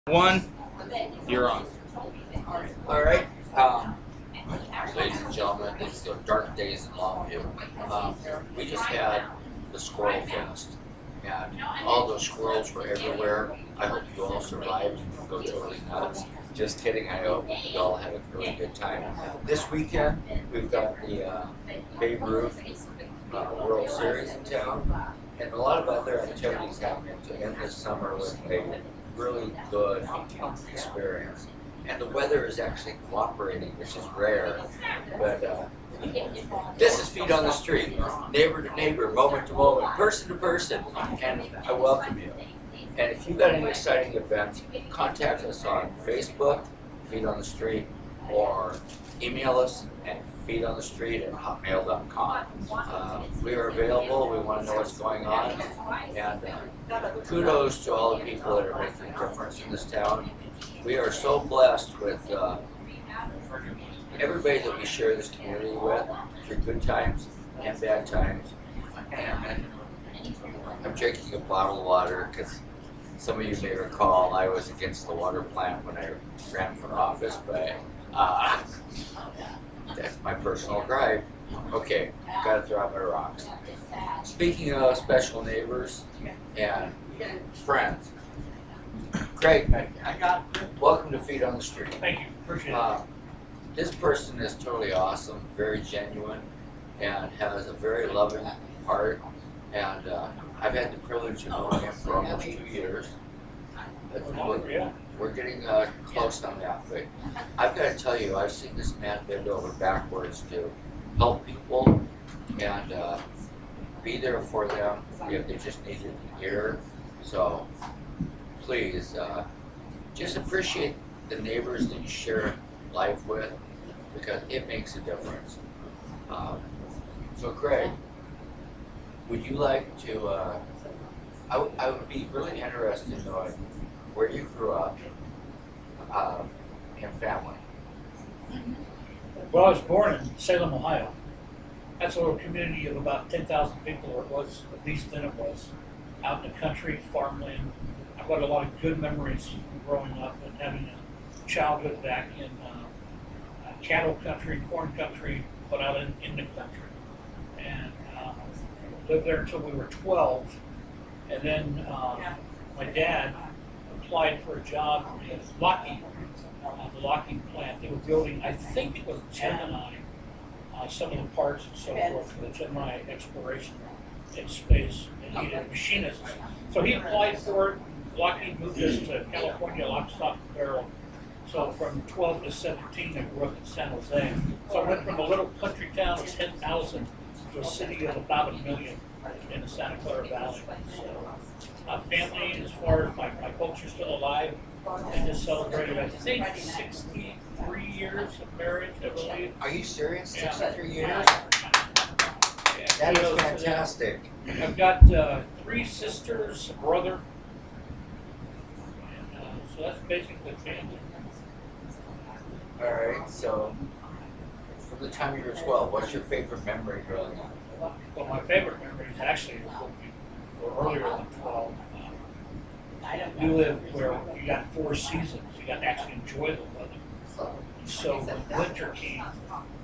One, you're on. All right. Ladies and gentlemen, these are dark days in Longview. We just had the Squirrel Fest, and all those squirrels were everywhere. I hope you all survived and go totally nuts. Just kidding. I hope you all had a really good time. This weekend, we've got the Babe Ruth World Series in town, and a lot of other activities happening to end this summer with a really good experience. And the weather is actually cooperating, which is rare. But this is Feet on the Street, neighbor to neighbor, moment to moment, person to person, and I welcome you. And if you've got any exciting events, contact us on Facebook, Feet on the Street, or email us at feetonthestreet@hotmail.com. We are available. We want to know what's going on. And kudos to all the people that are making a difference in this town. We are so blessed with everybody that we share this community with through good times and bad times. And I'm drinking a bottle of water because some of you may recall I was against the water plant when I ran for office, but that's my personal gripe. Okay, gotta throw out my rocks. Speaking of special neighbors and friends, Craig, welcome to Feet on the Street. Thank you, appreciate it. This person is totally awesome, very genuine, and has a very loving heart. And I've had the privilege of knowing him for almost 2 years. We're getting close on that, but I've got to tell you, I've seen this man bend over backwards to help people and be there for them if they just needed to hear. So please, just appreciate the neighbors that you share life with, because it makes a difference. So Craig, would you like to, I would be really interested in knowing where you grew up and family. Well, I was born in Salem, Ohio. That's a little community of about 10,000 people, or it was, at least then it was, out in the country, farmland. I've got a lot of good memories from growing up and having a childhood back in cattle country, corn country, but out in the country. And lived there until we were 12. And then my dad applied for a job in Lockheed, the Lockheed plant. They were building, I think it was Gemini, some of the parts and so forth for the Gemini exploration in space. They needed machinists. So he applied for it. Lockheed moved us to California, lock, stock, and barrel. So from 12 to 17, I grew up in San Jose. So I went from a little country town of 10,000 to a city of about 1 million in the Santa Clara Valley. So, family, as far as my folks are still alive, and just celebrated, I think, 63 years of marriage, I believe. Are you serious? 63 years? Yeah. That is fantastic. I've got 3 sisters, a brother, and so that's basically family. All right, so from the time you were 12, what's your favorite memory growing up? Well, my favorite memory is actually earlier than 12. We lived where you got 4 seasons. You got to actually enjoy the weather. So when winter came,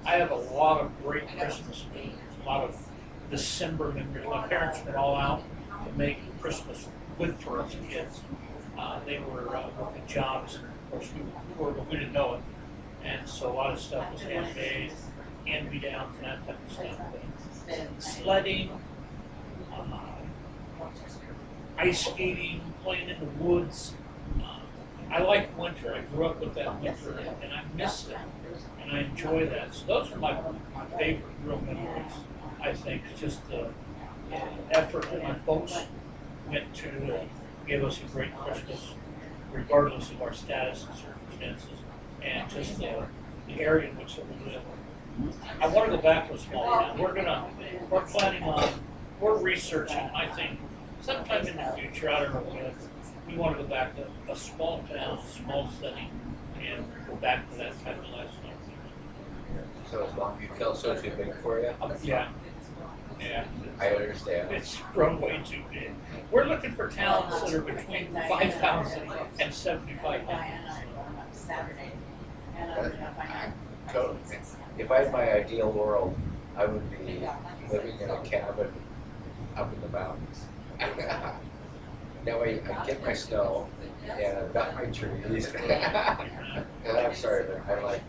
I have a lot of great Christmas memories, a lot of December memories. My parents were all out to make Christmas good for us kids. They were working jobs, and of course we didn't know it. And so a lot of stuff was handmade, hand-me-downs, and that type of stuff. But sledding, ice skating, playing in the woods. I like winter. I grew up with that winter, and I miss that, and I enjoy that. So those are my favorite real memories, I think. Just the effort that my folks went to give us a great Christmas, regardless of our status and circumstances, and just the area in which we live. I want to go back to a small town. We're planning on, we're researching, I think, sometime in the future, I don't know when, we want to go back to a small town, small setting, and go back to that type of lifestyle. So is Longview Kelso too big for you? Yeah. Yeah. I understand. It's grown way too big. We're looking for towns that are between 5,000 and 75,000. If I had my ideal world, I would be living in a cabin up in the mountains. That way I get my snow and I've got my trees. And I'm sorry, but I like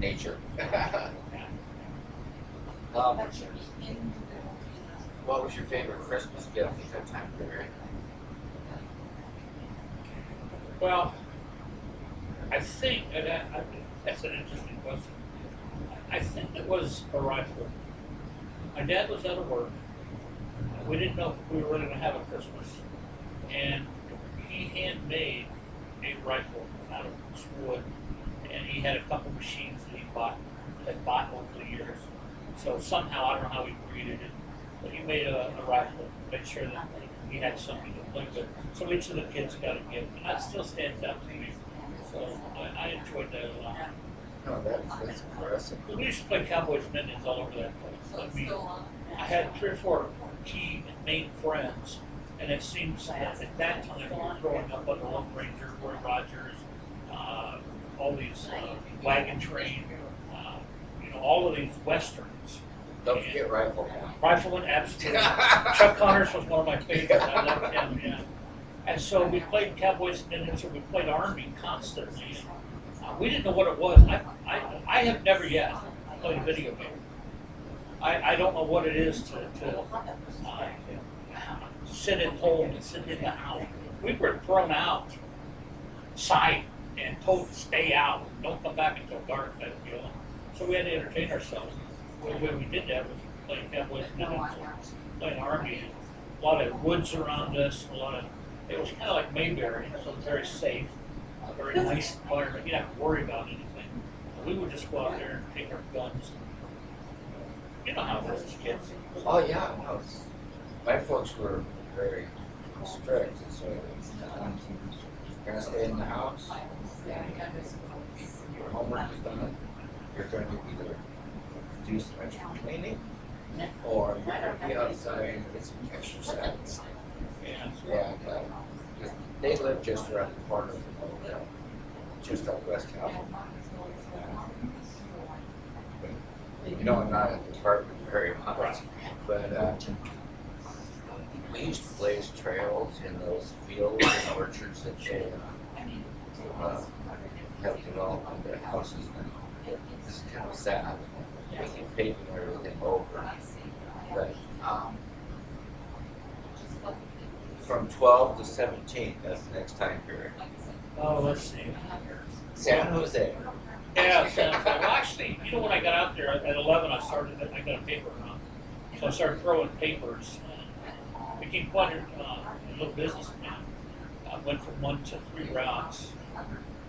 nature. What was your favorite Christmas gift at that time period? Well, I think, that's an interesting question. I think it was a rifle. My dad was out of work. We didn't know if we were really going to have a Christmas. And he handmade a rifle out of wood. And he had a couple machines that he had bought over the years. So somehow, I don't know how he created it, but he made a rifle, made sure that he had something to play with. So each of the kids got a gift, and that still stands out to me. So I enjoyed that a lot. No, that's impressive. We used to play Cowboys and Indians all over that place. I mean, I had 3 or 4 key main friends, and it seems that at that time, we were growing up under Lone Ranger, Roy Rogers, all these wagon train, all of these westerns. Don't forget Rifleman. Rifleman, absolutely. Chuck Connors was one of my favorites. I loved him, yeah. And so we played Cowboys and Indians, or we played Army constantly. We didn't know what it was. I have never yet played a video game. I don't know what it is to sit at home and sit in the house. We were thrown out, sight, and told to stay out. Don't come back until dark, type deal. So we had to entertain ourselves. The way we did that was playing Cowboys and Indians, playing Army. A lot of woods around us, it was kind of like Mayberry, so it was very safe, a very nice environment. You didn't have to worry about anything. We would just go out there and take our guns. You know how it is as kids. Oh yeah, no, my folks were very strict. So you're gonna stay in the house. Your homework is done. You're going to either do some extra cleaning, or you're going to be outside and get some exercise. Yeah, because they live just around the corner from the hotel, just up West Calhoun. I'm not in the apartment very much, but we used to blaze trails in those fields and orchards that they have developed into houses now. It's kind of sad. We keep paving everything over. But from 12 to 17, that's the next time period. Oh, let's see. San Jose. Yeah, well, actually, when I got out there at 11, I got a paper route. So I started throwing papers. Became quite a little businessman. I went from 1 to 3 routes,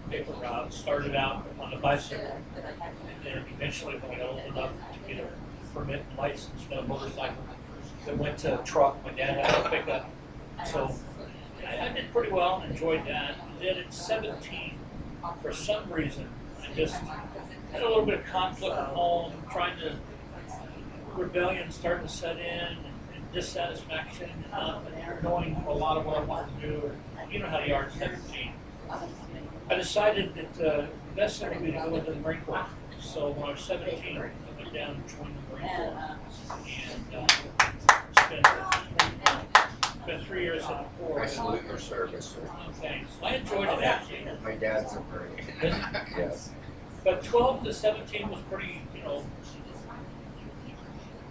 paper routes. Started out on the bicycle, and then eventually, when I got old enough to get a permit and license for a motorcycle, then went to a truck. My dad had a pickup, so I did pretty well. Enjoyed that. And then at 17, for some reason, I just had a little bit of conflict at home, rebellion starting to set in, and dissatisfaction, and knowing a lot of what I wanted to do. You know how you are at 17. I decided that the best thing would be to go into the Marine Corps. So when I was 17, I went down and joined the Marine Corps. And spent 3 years in the Corps. I salute your service, sir. Thanks. I enjoyed it actually. My dad's a Marine. Yes. But 12 to 17 was pretty,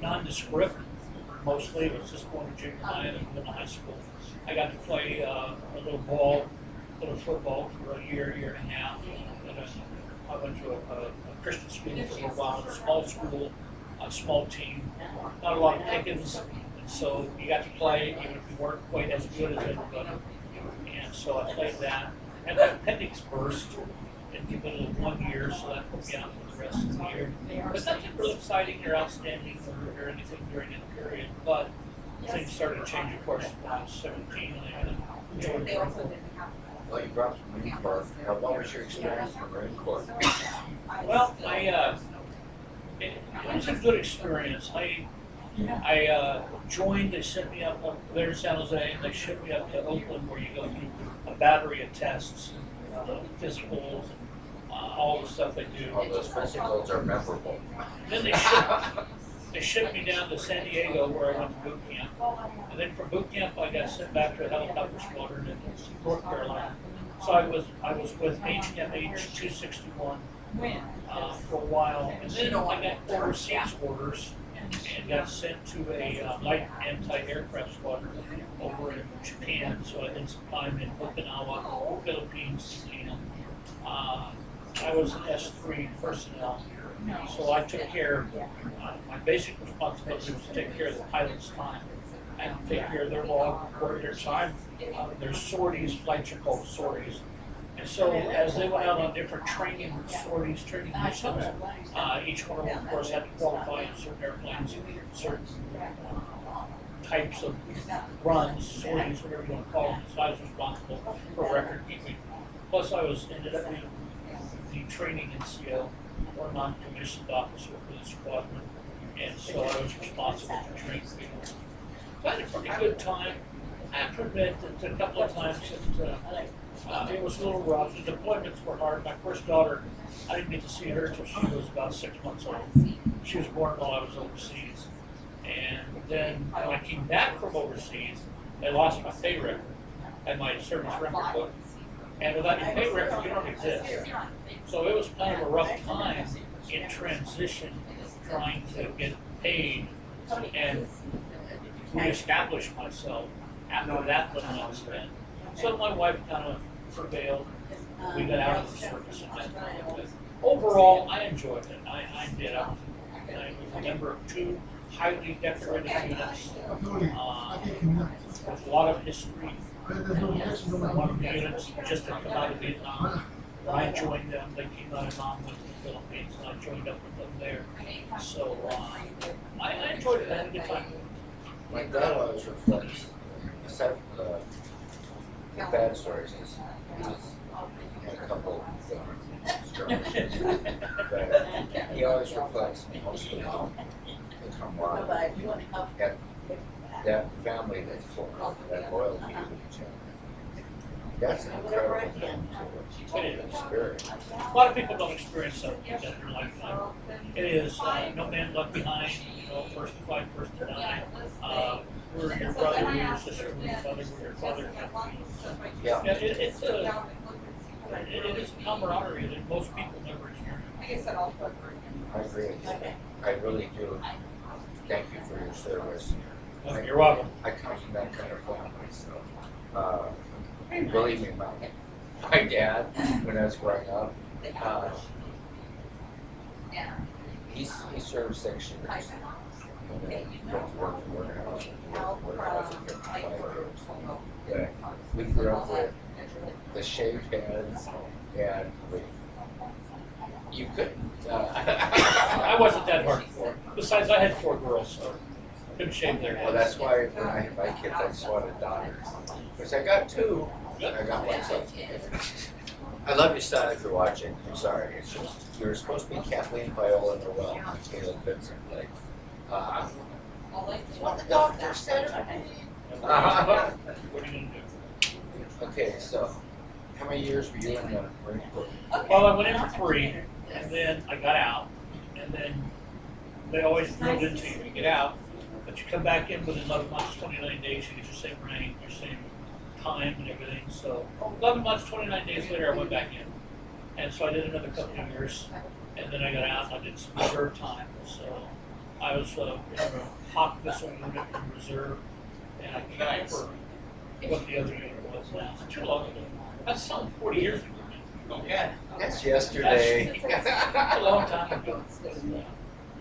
nondescript. Mostly it was just going to junior high and then high school. I got to play a little football for a year and a half. And I went to a Christian school for a little while, a small school, a small team, not a lot of pickings. And so you got to play even if you weren't quite as good as everybody. And so I played that. And my appendix burst in the middle of 1 year, so that put me out for the rest of the year. But nothing really exciting or outstanding or anything during that period. But things started to change, of course, when I was 17. And I enjoyed it. Well, you brought the Marine Corps. What was your experience in the Marine Corps? Well, I It was a good experience. I joined, they sent me up there in San Jose, and they shipped me up to Oakland where you go through a battery of tests, physicals, all the stuff they do. All those physicals are memorable. Then they shipped me down to San Diego where I went to boot camp. And then from boot camp I got sent back to a helicopter squadron in North Carolina. So I was with HMH 261 for a while, and then I got overseas orders and got sent to a light anti-aircraft squadron over in Japan. So I did some time in Okinawa, Philippines, Japan. I was an S3 personnel, so I took care. My basic responsibility was to take care of the pilot's time and take care of their log, report their time. Their sorties, flights are called sorties. And so as they went out on different training sorties, training missions, each one of them, of course, had to qualify in certain airplanes, certain types of runs, sorties, whatever you want to call them. So I was responsible for record keeping. Plus, ended up being the training NCO, or non-commissioned officer for the squadron, and so I was responsible for training people. So I had a pretty good time. I have to admit that a couple of times it was a little rough. The deployments were hard. My first daughter, I didn't get to see her until she was about 6 months old. She was born while I was overseas. And then when I came back from overseas, I lost my pay record and my service record book. And without your pay record, you don't exist. So it was kind of a rough time in transition, trying to get paid and reestablish myself after that little incident. So my wife kind of prevailed. We got out of the service at that time. But overall, I enjoyed it. I did. I was a member of 2 highly decorated units with a lot of history. One of the units just had come out of Vietnam. When I joined them, they came out of Vietnam, went to the Philippines, and I joined up with them there. So I enjoyed it. I had a good time. My dad always reflects, aside from the bad stories, he had a couple of struggles. But he always reflects most of the camaraderie and that family that's formed, that loyalty to each other. That's an incredible thing to experience. A lot of people don't experience something like that in their lifetime. It is no man left behind, first to fight, first to die. We're your brother, we're your sister, we're your mother, we're your father. Yeah. It is a camaraderie that most people never experience. I agree with you. I really do. Thank you for your service. You're welcome. I come from that kind of family, so believe me, my dad, when I was growing up, he served 6 years. And then went to work for warehouse. For 5 years. Yeah. We grew up with the shaved heads, and you couldn't. I wasn't that hardcore. Besides, I had 4 girls, so I couldn't shave their heads. Well, that's why when I had my kids, I just wanted daughters. Because I got 2. I got one son. I love you, son, if you're watching. I'm sorry. It's just, you were supposed to be Kathleen Viola Noel, not Caleb Vincent. Like, what the doctor said of me. What are you going to do? Okay, so how many years were you in the Marine Corps? Well, I went in for 3, and then I got out, and then they always drilled into you. You get out, but you come back in within 11 months, 29 days, you get your same rank, your same time and everything. So 11 months, 29 days later, I went back in. And so I did another couple of years, and then I got out and I did some reserve time. So I was in a Hawk missile unit in reserve, and I can't remember what the other unit was now. It's too long ago. That's some 40 years ago. Yeah, that's yesterday. That's a long time ago.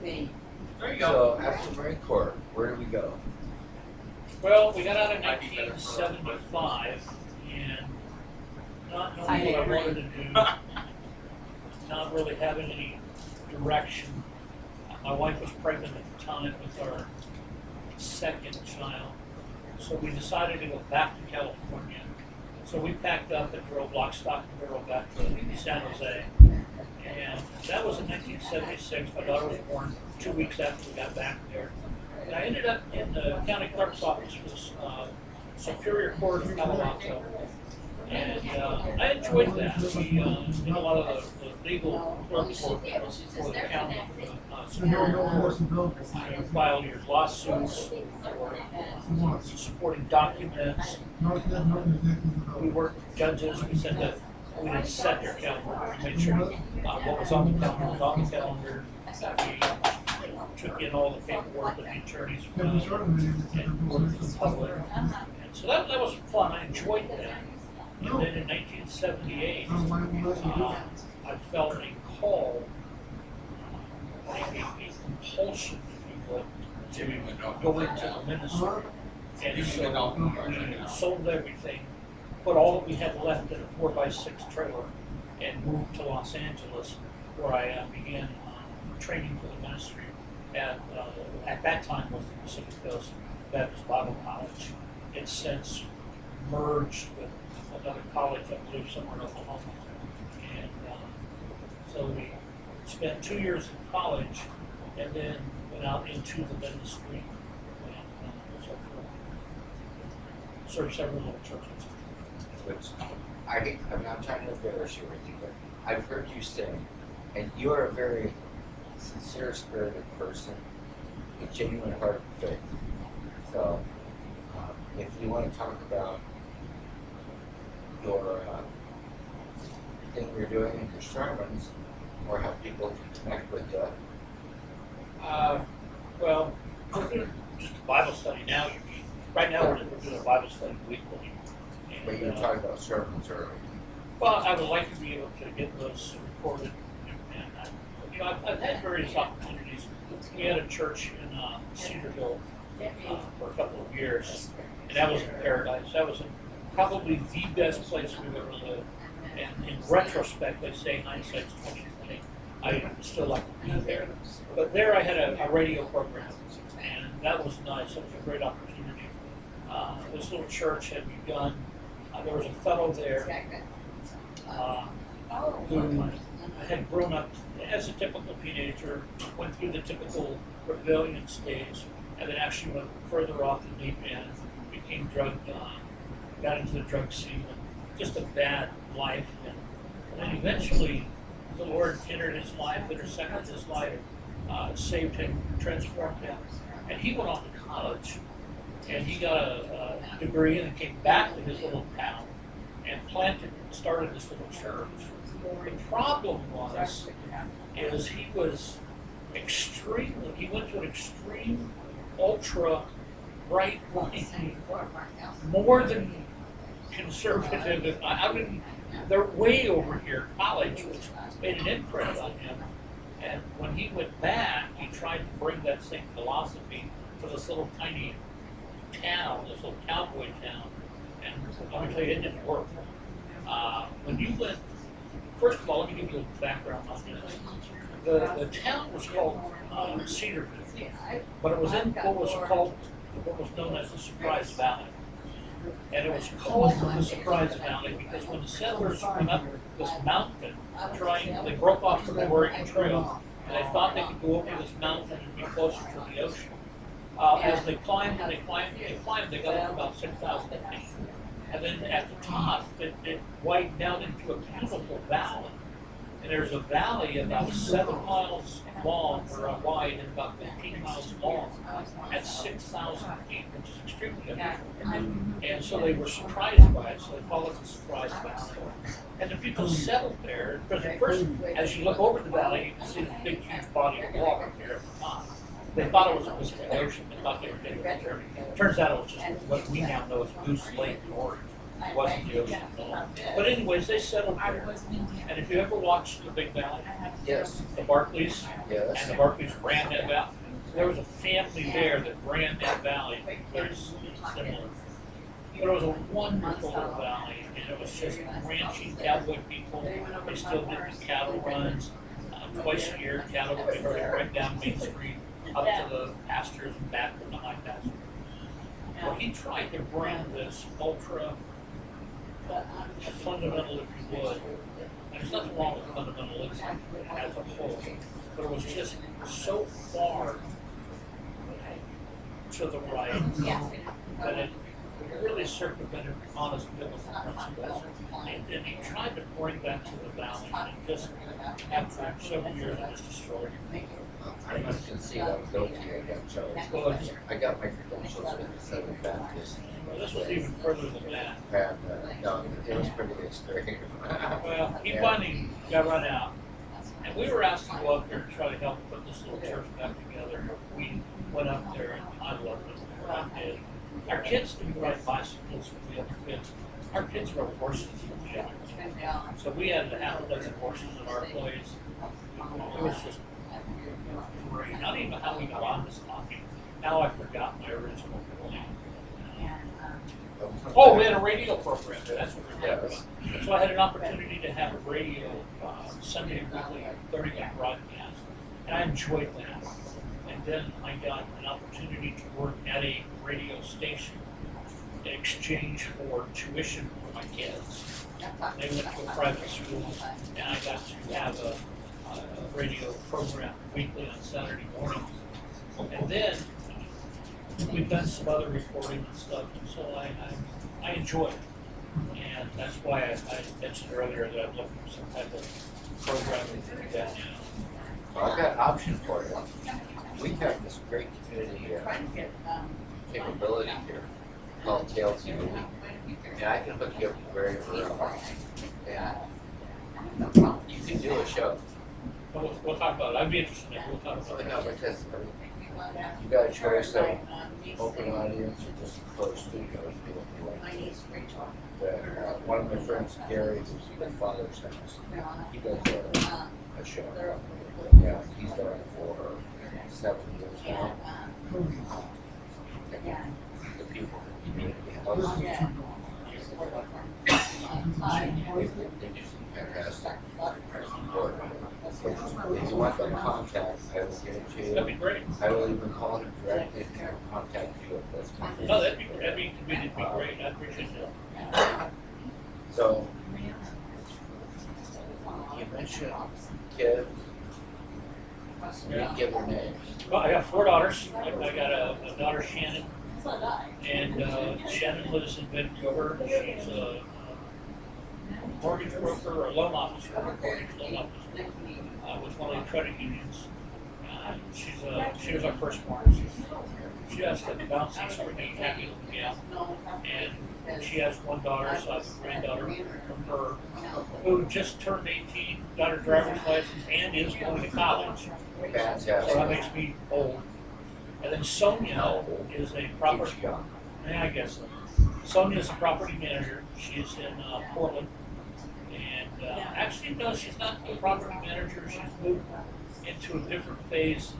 There you go. So after the Marine Corps, where do we go? Well, we got out in 1975, and not knowing what I wanted to do, not really having any direction. My wife was pregnant at the time with our 2nd child, so we decided to go back to California. So we packed up and drove lock, stock, and barrel back to San Jose. And that was in 1976. My daughter was born 2 weeks after we got back there. And I ended up in the county clerk's office for Superior Court of Palo Alto. And I enjoyed that. We did a lot of the legal clerk work for the county. You file your lawsuits or supporting documents. We worked with judges. We said that we didn't set their calendar. We made sure what was on the calendar was on the calendar. We took in all the paperwork that the attorneys and worked with the public. And so that was fun. I enjoyed that. And then in 1978, I felt a call, a compulsion, if you would, to go into the ministry. And so we sold everything, put all that we had left in a 4x6 trailer, and moved to Los Angeles, where I began training for the ministry at that time was the Pacific Coast Baptist Bible College. It's since merged with another college, I believe, somewhere in Oklahoma. And so we spent 2 years in college and then went out into the ministry and served several little churches. Which I'm not trying to embarrass you or anything, but I've heard you sing, and you are a very sincere spirited person, a genuine heart of faith. So, if you want to talk about your thing you're doing in your sermons, or how people can connect with you. Well, we're doing just a Bible study now. Right now, we're doing a Bible study weekly. And, But you were talking about sermons earlier. Well, I would like to be able to get those recorded. And I've had various opportunities. We had a church in Cedarville for a couple of years, and that was in paradise. That was probably the best place we've ever lived. And in retrospect, they say hindsight's 20/20. I still like to be there. But there I had a radio program, and that was nice. It was a great opportunity. This little church had begun. There was a fellow there who had grown up as a typical teenager, went through the typical rebellion stage, and then actually went further off the deep end, became drugged, got into the drug scene, just a bad life. And then eventually the Lord entered his life, intersected his life, saved him, transformed him. And he went off to college, and he got a degree, and came back to his little town and started this little church. The problem is he was he went to an extreme, ultra right wing, more than conservative. They're way over here, college, which made an imprint on him. And when he went back, he tried to bring that same philosophy to this little tiny town, this little cowboy town. And let me tell you, it didn't work. When you went, first of all, let me give you a little background on this. The town was called Cedarville, but it was in what was known as the Surprise Valley. And it was called the Surprise Valley because when the settlers went up this mountain, they broke off from the Oregon Trail, and they thought they could go over this mountain and be closer to the ocean. As they climbed, they got up about 6,000 feet. And then at the top, it widened down into a beautiful valley. And there's a valley about 7 miles long, or wide, and about 15 miles long, at 6,000 feet, which is extremely unusual. And so they were surprised by it, so they call it the Surprise Valley. And the people settled there, because at first, as you look over the valley, you can see the big, huge body of water there at the top. They thought it was a Pacific Ocean. They thought they were getting there. Turns out it was just what we now know as Goose Lake, Oregon. It wasn't the ocean at all. But anyways, they settled there. And if you ever watched The Big Valley, Yes. the Barclays, Yes. and the Barclays ran that valley, there was a family there that ran that valley, very similar. But it was a wonderful little valley, and it was just ranching cowboy people. They still did the cattle runs. Twice a year, cattle would be herded right down Main Street up to the pastures and back from the high pasture. Well, he tried to bring this ultra fundamental, if you would. And there's nothing wrong with fundamentalism as a whole, but it was just so far to the right that it really circumvented honest biblical principles. And he tried to bring that to the valley, and just after several years, it just destroyed it. I must concede I'm guilty. I got my credentials with the Southern Baptist. Well, this was even further than that. And no, it was pretty extreme. Well, he finally got run out, and we were asked to go up there and try to help put this little church back together. We went up there, and I loved it. I did. Our kids didn't ride bicycles with the other kids. Our kids rode horses with the other kids. So we had half a dozen horses at our place. It was just great. I don't even know how we got on this topic. Now I forgot my original point. Oh, we had a radio program. That's what we're talking about. So I had an opportunity to have a radio Sunday weekly 30-minute broadcast, and I enjoyed that. And then I got an opportunity to work at a radio station in exchange for tuition for my kids. They went to a private school, and I got to have a radio program weekly on Saturday mornings. And then we've done some other reporting and stuff, and so I enjoy it. And that's why I mentioned earlier that I'm looking for some type of programming to do that now. Well, I've got an option for you. We have this great community capability here called Tail TV. And I can hook you up very well. And you can do a show. We'll talk about it. I'd be interested in it. We'll talk about it. No, because you got a choice of open audience or just closed studios. One of my friends, Gary, who's my father's house, he does a show. Yeah, he's done it for 7 years now. The people, the community, they do some fantastic work. If you want that contact, I will give it to you. That'd be great. I will even call him directly and contact you if that's convenient. No, that'd be great. I appreciate that. So, you mentioned kids. You didn't give their names. Well, I got 4 daughters. I got a daughter, Shannon, and Shannon lives in Vancouver. She's a mortgage broker or a loan officer, with one of the credit unions. She was our firstborn. She has a bouncing sort of happy little gal, and she has 1 daughter, so I have a granddaughter from her, who just turned 18, got her driver's license, and is going to college. Fantastic. So that makes me old. And then Sonia is a property. Yeah, I guess so. Sonia is a property manager. She's in Portland. And actually, no, she's not a property manager. She's moved into a different phase.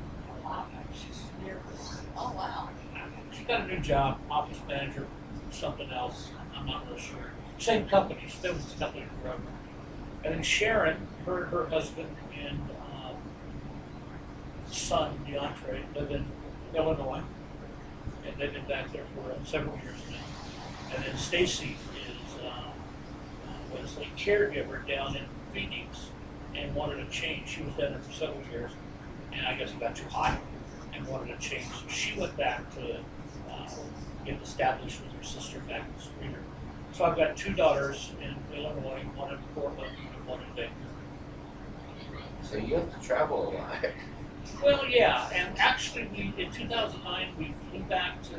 She's got a new job, office manager, something else. I'm not real sure. Same company. She's been with the company forever. And then Sharon, her husband, and son, DeAndre, live in Illinois. And they've been back there for several years now. And then Stacy was a caregiver down in Phoenix and wanted to change. She was down there for several years, and I guess it got too hot and wanted to change. So she went back to get established with her sister back in Streeter. So I've got 2 daughters in Illinois, one in Portland and one in Vancouver. So you have to travel a lot. Well, yeah, and actually, in 2009 we flew back to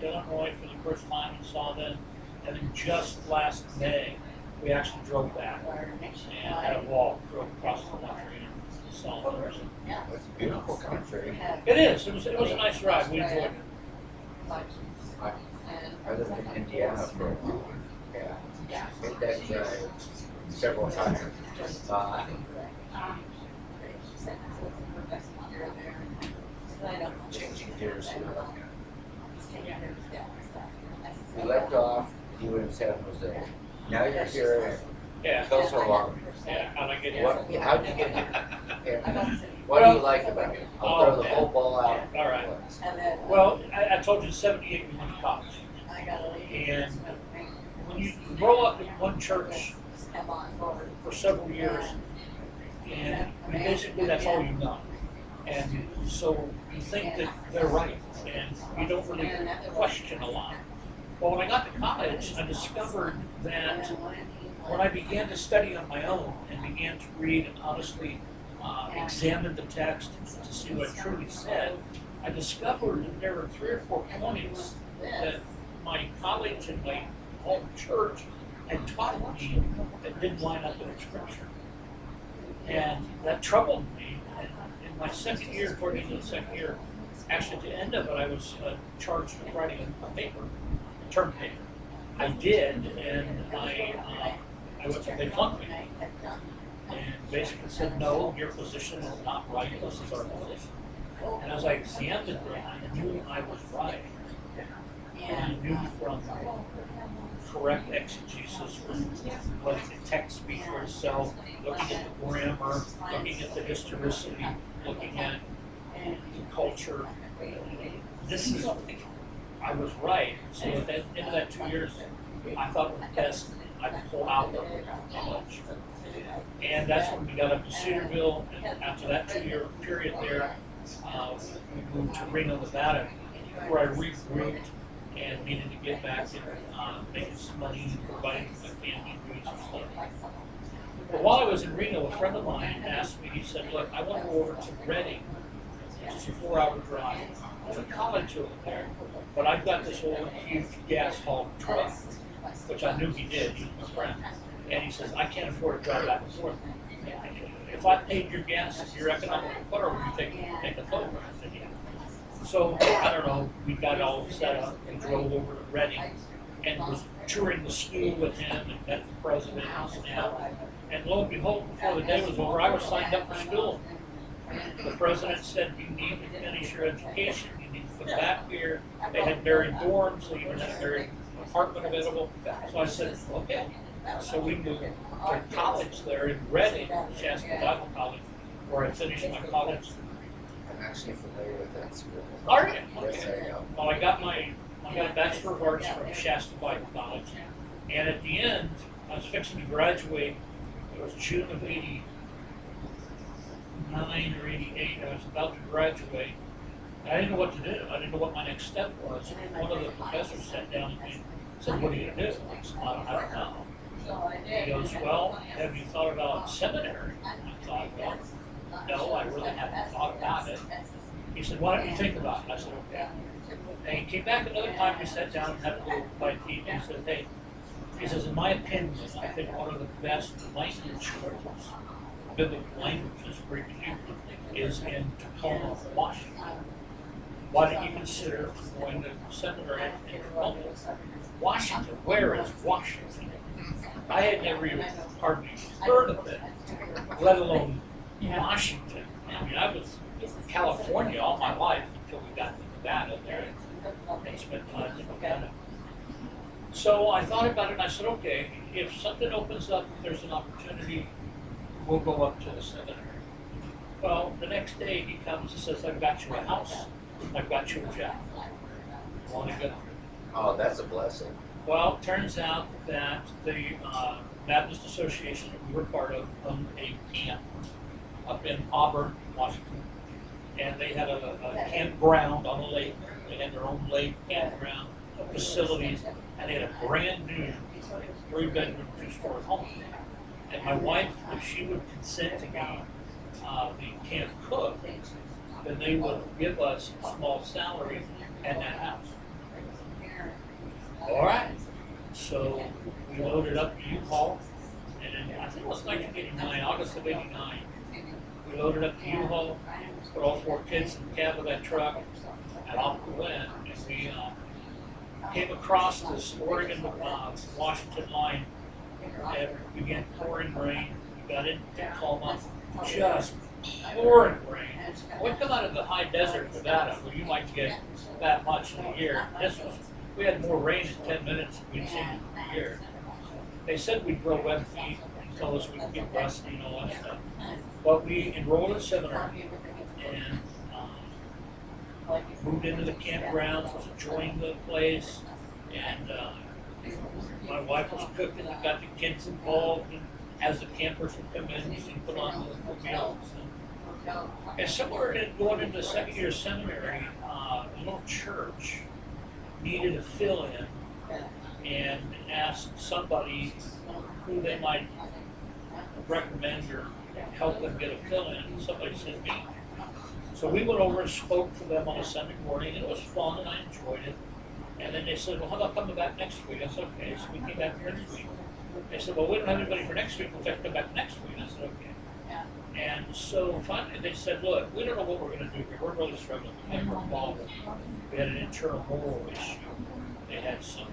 Illinois for the first time and saw them, and then just last May we actually drove back and had a walk, drove across the country and saw them. It's a beautiful country. It is. It was a nice ride. We enjoyed it. I lived in Indiana for a while. Yeah, made that drive several times. Changing gears here. We left off, you were in San Jose. Now you're here. Yeah. Tell us how long. Yeah. How'd I get here? How'd you get here? And what do you like about it? I'll throw the whole ball out. All right. Well, I told you in '78 we went to college. And when you grow up in one church for several years, and basically that's all you know. And so you think that they're right, and you don't really question a lot. Well, when I got to college, I discovered that when I began to study on my own and began to read and honestly examine the text to see what it truly said, I discovered that there were 3 or 4 points that my college and my home church had taught me that didn't line up with Scripture. And that troubled me. And in my second year, toward the end of the second year, actually at the end of it, I was charged with writing a paper, a term paper. I did, and they flunked me. And basically said, no, your position is not right, this is our position. And as I examined it, I knew I was right. And I knew from correct exegesis, letting the text speak for itself, looking at the grammar, looking at the historicity, looking at the culture. This is, I was right. So at the end of that 2 years, I thought it was best I could pull out of college. And that's when we got up to Cedarville, and after that 2-year period there, we moved to Reno, Nevada, where I regrouped and needed to get back and making some money and providing for my family and doing some stuff. But while I was in Reno, a friend of mine asked me, he said, look, I want to go over to Redding, which is a 4-hour drive. There's a college over there, but I've got this old huge gas hauled truck, which I knew he did, he was my friend. And he says, I can't afford to drive back and forth. If I paid your gas and your economic car, would you take a photograph? So, I don't know, we got it all set up and drove over to Redding and was touring the school with him and met the president and staff. And lo and behold, before the day was over, I was signed up for school. The president said, you need to finish your education, you need to come back here. They had buried dorms, they even had a buried apartment available. So I said, okay. So we moved to college there in Redding, Shasta Bible College, where I finished my college. I'm actually familiar with that school. Are you? Yes, Okay. I am. Well, I got a Bachelor of Arts from Shasta Bible College, and at the end, I was fixing to graduate. It was June of '89 or '88. I was about to graduate. And I didn't know what to do. I didn't know what my next step was. And one of the professors sat down with me and said, "What are you going to do?" I said, "I don't know." He goes, "Well, have you thought about seminary?" I thought, well, no, I really haven't thought about it. He said, "Why don't you think about it?" I said, "Okay." And he came back another time, we sat down and had a little bite to eat, and he said, "Hey," he says, "in my opinion, I think one of the best language courses, biblical languages, Greek and Hebrew, is in Tacoma, Washington. Why don't you consider going to seminary in Tacoma?" Washington, where is Washington? I had never even hardly heard of it, let alone Washington. I mean, I was in California all my life until we got to Nevada there and spent time in Nevada. So I thought about it and I said, okay, if something opens up, if there's an opportunity, we'll go up to the seminary. Well, the next day he comes and says, I've got you a house, I've got you a job. Want to go? Oh, that's a blessing. Well, it turns out that the Baptist Association that we were part of owned a camp up in Auburn, Washington. And they had a campground on a lake. They had their own lake campground facilities. And they had a brand new 3-bedroom, 2-story home. And my wife, if she would consent to be the camp cook, then they would give us a small salary and that house. All right. So we loaded up the U-Haul, and in, I think it was 1989, August of '89. We loaded up the U-Haul, put all 4 kids in the cab of that truck, and off we went. And we came across this Oregon Washington line, and it began pouring rain. We got into Tacoma, just pouring rain. We come out of the high desert, Nevada, where you might get that much in a year. We had more rain in 10 minutes than we'd seen in a year. They said we'd grow web feet and tell us we could get rusty and all that stuff. But we enrolled in seminary and moved into the campgrounds, was enjoying the place, and My wife was cooking, I got the kids involved, and as the campers would come in, she'd put on the meals. And somewhere in going into the second year seminary, a little church needed a fill-in and asked somebody who they might recommend or help them get a fill-in. Somebody said me. So we went over and spoke for them on a Sunday morning, and it was fun, and I enjoyed it. And then they said, well, how about coming back next week? I said, okay. So we came back next week. They said, well, we don't have anybody for next week. We'll have to come back next week. I said, okay. And so finally they said, look, we don't know what we're going to do here. We're really struggling. We had a problem. We had an internal moral issue. They had some,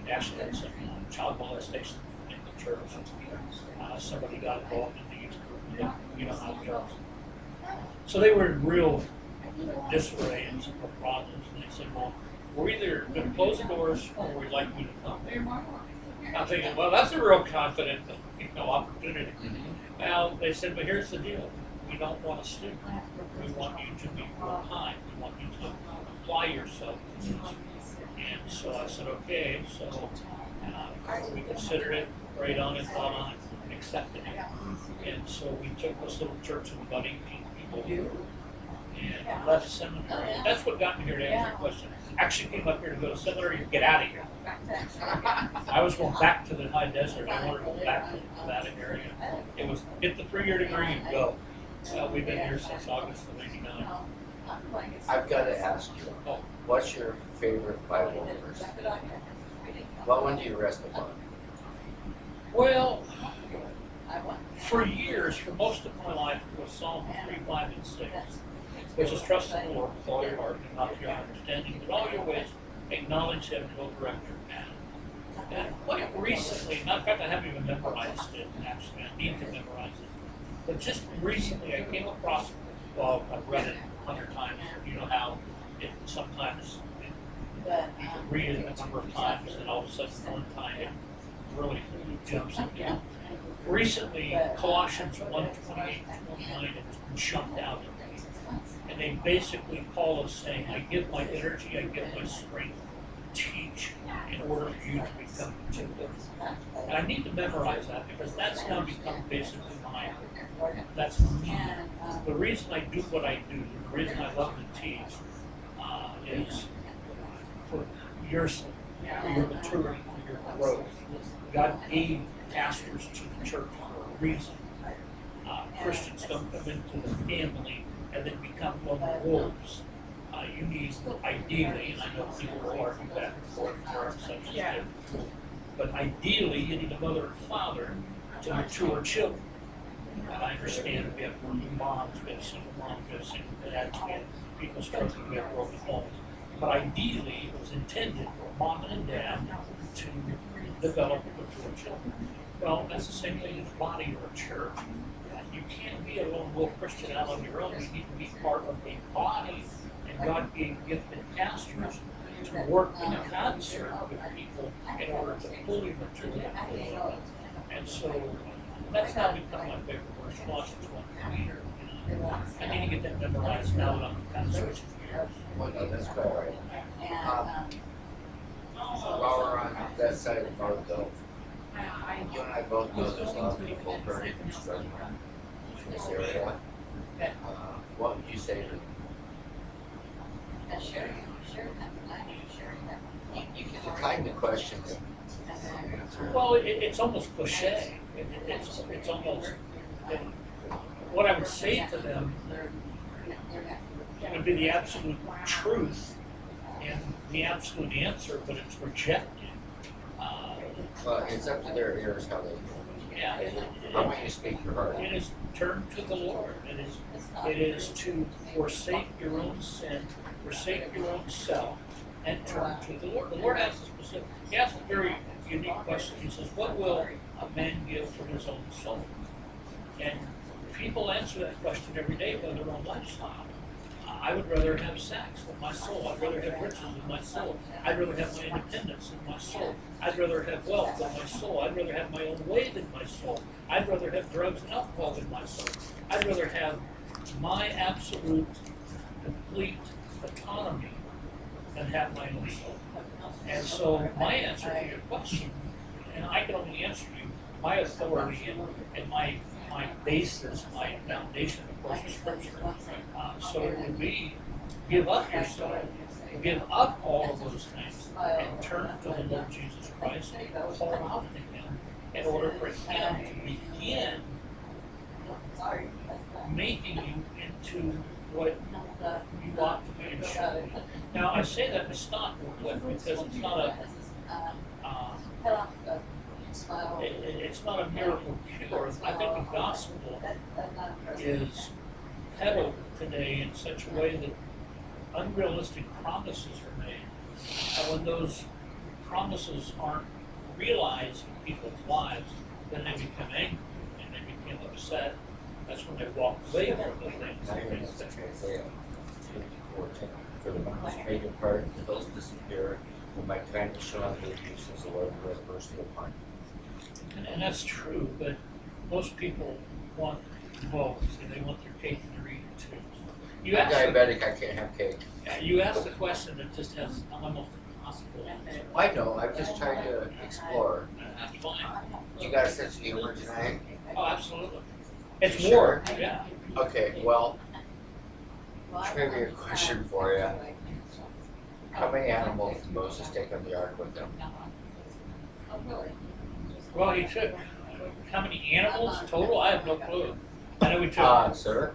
they actually had some child molestation in the church. Somebody got involved in the youth group. You know how it goes. So they were in real disarray and some problems. And they said, well, we're either going to close the doors or we'd like you to come there. I'm thinking, well, that's a real confident, opportunity. Well, they said, but here's the deal. We don't want a student. We want you to be full-time. We want you to apply yourself to this. And so I said, okay. So we considered it, prayed on it, thought on it, and accepted it. And so we took this little church of about 18 people and left seminary. That's what got me here to answer your question. Actually came up here to go to seminary and get out of here. I was going back to the high desert. I wanted to go back to that area. It was get the 3-year degree and go. We've been here since August of '89. I've got to ask you, what's your favorite Bible verse? What one do you rest upon? Well, for years, for most of my life, it was Psalm 3, 5, and 6, which is trust in the Lord with all your heart and not your understanding, but all your ways acknowledge Him and He'll direct your path. And quite recently, in fact, I haven't even memorized it, actually. I need to memorize it. But just recently, I came across, well, I've read it 100 times. You know how it sometimes you can read it a number of times, and all of a sudden, one time it really jumps into. Recently, Colossians 1:28-29 jumped out at me. And they basically Paul is saying, I give my energy, I give my strength to teach in order for you to become mature. And I need to memorize that because that's now become basically that's me. The reason I do what I do, the reason I love to teach is for your sake, for your maturity, for your growth. God gave pastors to the church for a reason. Christians don't come into the family and then become lone wolves. You need, ideally, and I know people will argue back and forth, there are such as but ideally, you need a mother and father to mature children. And I understand we have working moms, we have single moms, we have single dads, we have people struggling, we have broken homes. But ideally, it was intended for a mom and a dad to develop mature children. Well, that's the same thing as a body or a church. You can't be a lone wolf Christian out on your own. You need to be part of a body. And God gave gifted pastors to work in concert with people in order to fully mature them. And so that's now become my favorite verse, Colossians 1. I need to get that memorized now that I'm kind of switching gears. Well, no, that's quite all right. While we're on that side of the boat, though, you and I both know there's a lot of people currently struggling in this area. What would you say to them? It's a kind of question. Well, it's almost cliche. It's almost what I would say to them would be the absolute truth and the absolute answer, but it's rejected. Well, it's up to their ears how they. Yeah, How will you speak your heart? it is turn to the Lord. It is to forsake your own sin, forsake your own self, and turn to the Lord. The Lord asks a specific. He asks a very unique question. He says, "What will a man give for his own soul?" And people answer that question every day by their own lifestyle. I would rather have sex than my soul. I'd rather have riches than my soul. I'd rather have my independence than my soul. I'd rather have wealth than my soul. I'd rather have my own way than my soul. I'd rather have drugs and alcohol than my soul. I'd rather have my absolute, complete autonomy than have my own soul. And so my answer to your question, and I can only answer you, my authority and my basis, my foundation, of course, is Scripture. So it would be give up your soul, give up all of those things, and turn to the Lord Jesus Christ and hold on to Him in order for Him to begin making you into what you ought to be and should be. Now, I say that it's not because it's not a it's not a miracle cure. I think the gospel is peddled today in such a way that unrealistic promises are made. And when those promises aren't realized in people's lives, then they become angry and they become upset. That's when they walk away from the things. Isaiah 54:10. For the mountains may depart, the hills disappear, when my kindness shall not be abused, says the Lord who has mercy upon you. And that's true, but most people want both. See, they want their cake and their eat it too. You I'm ask, diabetic, I can't have cake. you ask the question that just has almost impossible. I know, I'm just trying to explore. That's fine. You got a sense of humor tonight? Oh, absolutely. It's You war. sure? Yeah. Okay, well, trivia question for you. How many animals did Moses take on the ark with him? Well, he took how many animals total? I have no clue. I know he took Sir?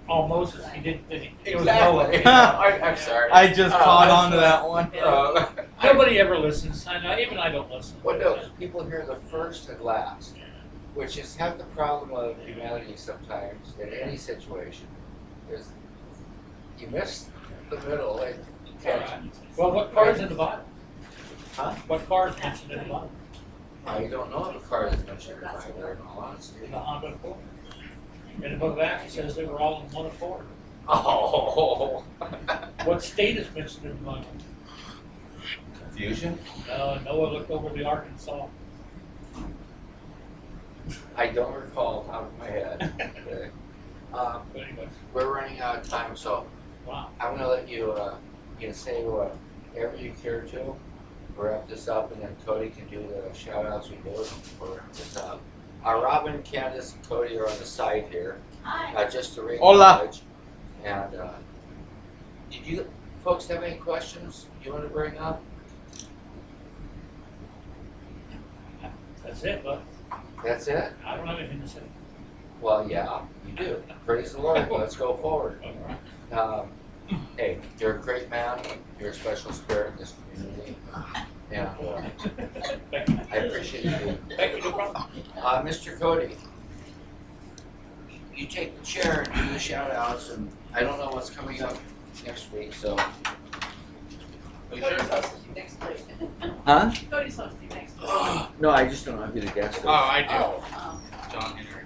all Moses. He did. It was Exactly. Noah. I'm sorry. I just caught that's on to that one. Nobody ever listens. I know. Even I don't listen. Well, no, people hear the first and last, which is half the problem of humanity sometimes in any situation, is you miss the middle and you catch. Well, what car's in the Bible? Huh? What car's mentioned in the Bible? I don't know if a car is mentioned in the Bible, in all honesty. The Honda Accord. In the book of Acts, it says they were all in one accord. Oh. What state is mentioned in the Bible? Confusion? Noah looked over the ark and saw. I don't recall out of my head. Okay. But anyway, We're running out of time, so wow. I'm gonna let you, you can say whatever you care to. Wrap this up, and then Cody can do the shout outs we do for this up. Robin, Candace, and Cody are on the side here. Just to Hola. acknowledge. And did you folks have any questions you want to bring up? That's it, but That's it? I don't have anything to say. Well, yeah, you do. Praise the Lord. Let's go forward. All right. Hey, you're a great man. You're a special spirit in this community. And Thank you. I appreciate you. Thank you, no problem. Mr. Cody, you take the chair and do the shout outs, and I don't know what's coming up next week, so. Cody's hosting you next week. Huh? Cody's hosting you next week. No, I just don't know who the guest is. Oh, I do. Oh, John Henry.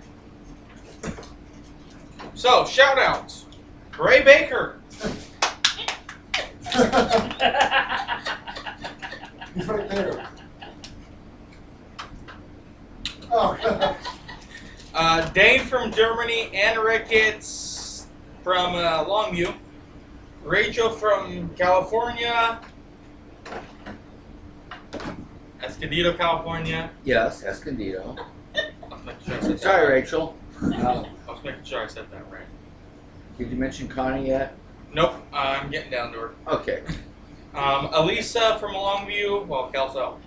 So, shout outs. Ray Baker. He's right there. Oh. Dave from Germany. Anna Ricketts from Longview. Rachel from California. Escondido, California. Yes, Escondido. I was making sure I said that Sorry, right. Rachel. I was making sure I said that right. Did you mention Connie yet? Nope, I'm getting down to her. Okay. Elisa from Longview, well, Kelso.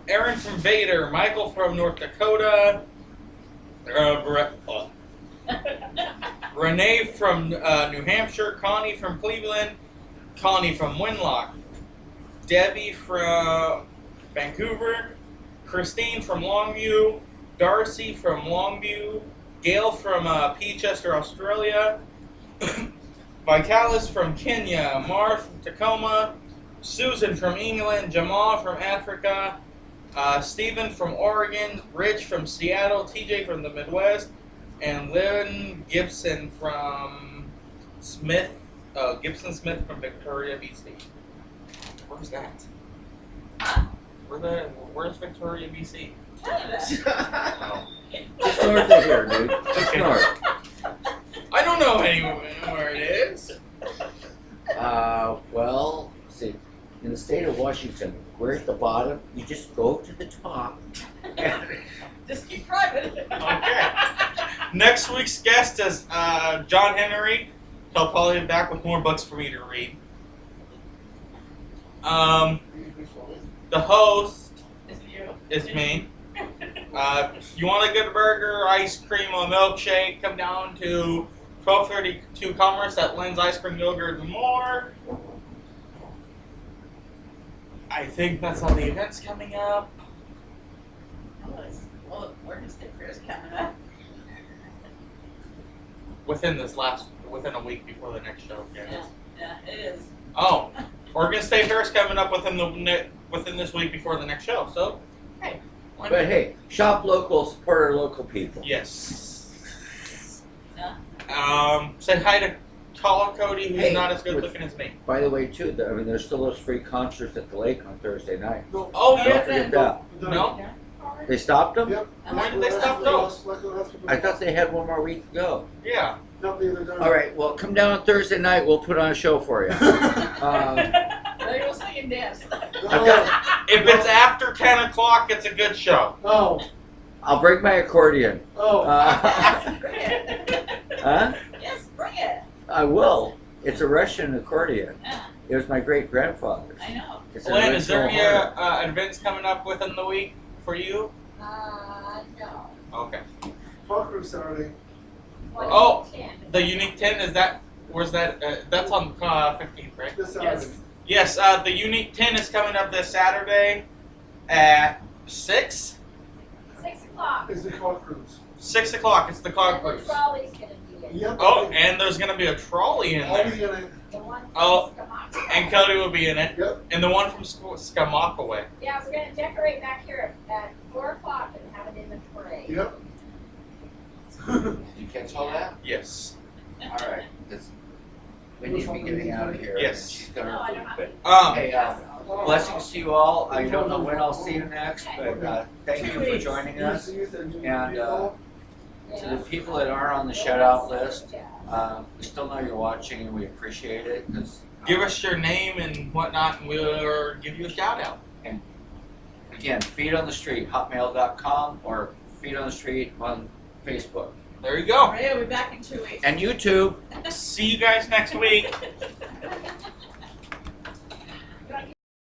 Aaron from Vader, Michael from North Dakota, Renee from New Hampshire, Connie from Cleveland, Connie from Winlock, Debbie from Vancouver, Christine from Longview, Darcy from Longview, Gail from Peachester, Australia, Vitalis from Kenya, Mar from Tacoma, Susan from England, Jamal from Africa, Stephen from Oregon, Rich from Seattle, TJ from the Midwest, and Lynn Gibson from Gibson Smith from Victoria, BC. Where's that? Where's Victoria, BC? Canada. Oh. Just north of here, dude. Just north. I don't know anywhere where it is. Well, Washington. We're at the bottom. You just go to the top. Just keep driving. Okay. Next week's guest is John Henry. He'll probably be back with more books for me to read. The host It's you. is me. You want a good burger, ice cream, or milkshake, come down to 1232 Commerce at Lynn's Ice Cream, Yogurt, and more. I think that's all the events coming up. Well, Oregon State Fair is coming up. Within a week before the next show. Yeah, yeah, it is. Oh, Oregon State Fair is coming up within this week before the next show. So, hey. why But not? hey, shop local, support our local people. Yes. Yeah. Say hi to Tall Cody, who's Hey, not as good looking as me. By the way, too, there's still those free concerts at the lake on Thursday night. Oh Don't yeah. forget that. No. They stopped them? Yep. Why did they stop those? I thought they had one more week to go. Yeah. Not the other day. All right, well, come down on Thursday night. We'll put on a show for you. There you go, sing and dance. I've got, If it's after 10 o'clock, it's a good show. Oh, I'll bring my accordion. oh. Yes, bring it. Huh? Yes, bring it. I will. It's a Russian accordion. Yeah, It was my great grandfather's. I know. It's an Lynn, is there any original horn. events coming up within the week for you? No. Okay. Fuck room Saturday. Oh, the Unique 10, where's that? That's on 15th, right? This Saturday. Yes, the Unique 10 is coming up this Saturday at 6? 6 o'clock. Is the car cruise. 6 o'clock, it's the cog And the cruise. trolley's gonna be in. Yep. Oh, and there's going to be a trolley in I'll there. be in it. The one from Oh, Skamaka. And Cody will be in it. Yep. And the one from Skamakaway. Yeah, we're gonna decorate back here at 4 o'clock and have it in the parade. Yep. Did you catch all that? Yes. All right. We need to be getting out of here. Yes. She's got No, I her don't food, have but- to. Hey, blessings to you all. I don't know when I'll see you next, but thank you for joining us. And to the people that are on the shout-out list, we still know you're watching and we appreciate it. Cause, Give us your name and whatnot, and we'll give you a shout out. again, Feed on the Street, hotmail.com, or Feed on the Street on Facebook. There you go. Ray will be back in 2 weeks. And YouTube. See you guys next week.